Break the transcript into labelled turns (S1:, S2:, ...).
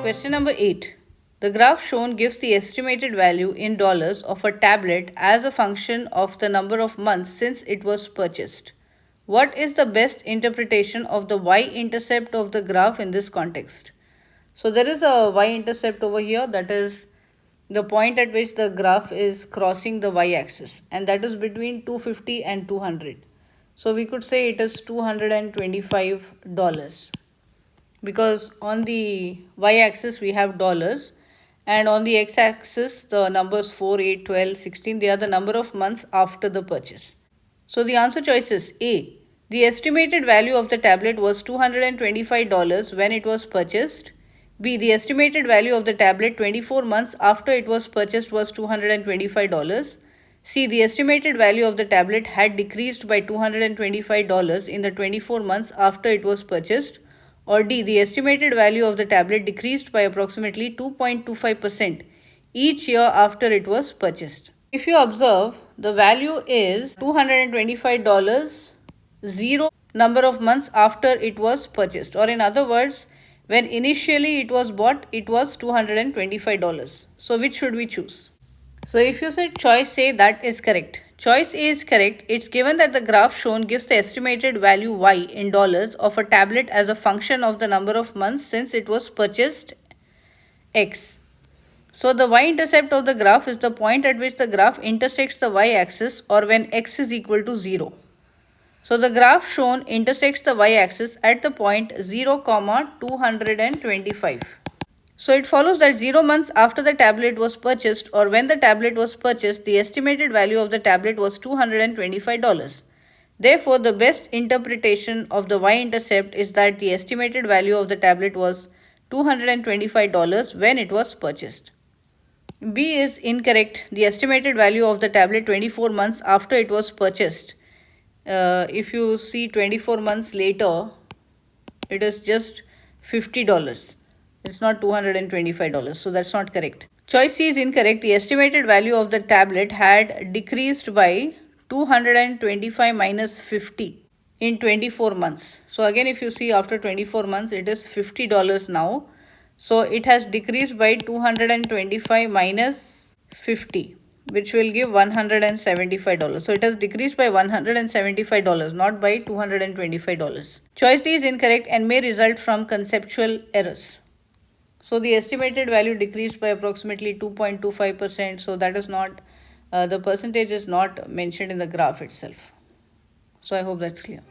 S1: Question number 8. The graph shown gives the estimated value in dollars of a tablet as a function of the number of months since it was purchased. What is the best interpretation of the y-intercept of the graph in this context? So there is a y-intercept over here, that is the point at which the graph is crossing the y-axis, and that is between 250 and 200. So we could say it is $225, because on the y-axis we have dollars, and on the x-axis the numbers 4, 8, 12, 16, they are the number of months after the purchase. So the answer choice is A. The estimated value of the tablet was $225 when it was purchased. B. The estimated value of the tablet 24 months after it was purchased was $225. C. The estimated value of the tablet had decreased by $225 in the 24 months after it was purchased. Or D. The estimated value of the tablet decreased by approximately 2.25% each year after it was purchased. If you observe, the value is $225, 0 number of months after it was purchased. Or in other words, when initially it was bought, it was $225. So which should we choose? So if you said choice A, that is correct. Choice A is correct. It's given that the graph shown gives the estimated value y in dollars of a tablet as a function of the number of months since it was purchased x. So the y-intercept of the graph is the point at which the graph intersects the y-axis, or when x is equal to 0. So the graph shown intersects the y-axis at the point 0, 225. So it follows that 0 months after the tablet was purchased, or when the tablet was purchased, the estimated value of the tablet was $225. Therefore, the best interpretation of the y-intercept is that the estimated value of the tablet was $225 when it was purchased. B is incorrect. The estimated value of the tablet 24 months after it was purchased. If you see 24 months later, it is just $50. It's not $225. So that's not correct. Choice C is incorrect. The estimated value of the tablet had decreased by 225 minus 50 in 24 months. So again, if you see after 24 months, it is $50 now. So it has decreased by 225 minus 50, which will give $175. So it has decreased by $175, not by $225. Choice D is incorrect and may result from conceptual errors. So the estimated value decreased by approximately 2.25%. So that is not, the percentage is not mentioned in the graph itself. So I hope that's clear.